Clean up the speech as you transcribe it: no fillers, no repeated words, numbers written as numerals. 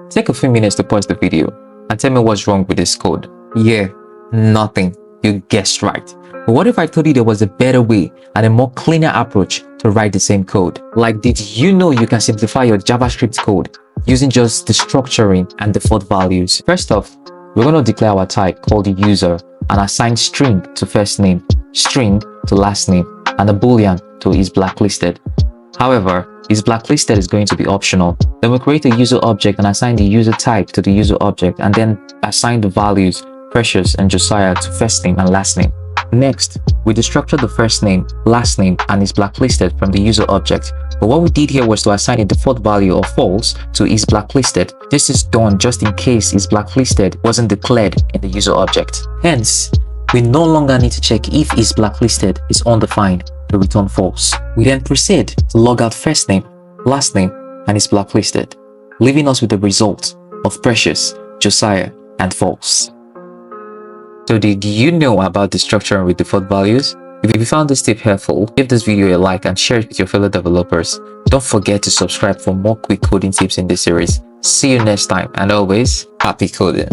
Take a few minutes to pause the video and tell me what's wrong with this code. Yeah, nothing. You guessed right. But what if I told you there was a better way and a more cleaner approach to write the same code? Like, did you know you can simplify your JavaScript code using just destructuring and default values? First off, we're going to declare our type called user and assign string to first name, string to last name, and a boolean to is blacklisted. However, is blacklisted is going to be optional. Then we create a user object and assign the user type to the user object, and then assign the values Precious and Josiah to first name and last name. Next, we destructure the first name, last name, and is blacklisted from the user object. But what we did here was to assign a default value of false to is blacklisted. This is done just in case is blacklisted wasn't declared in the user object. Hence, we no longer need to check if is blacklisted is undefined to return false. We then proceed to log out first name, last name, and is blacklisted, leaving us with the result of Precious, Josiah, and false. So did you know about destructuring with default values? If you found this tip helpful, give this video a like and share it with your fellow developers. Don't forget to subscribe for more quick coding tips in this series. See you next time, and always, happy coding.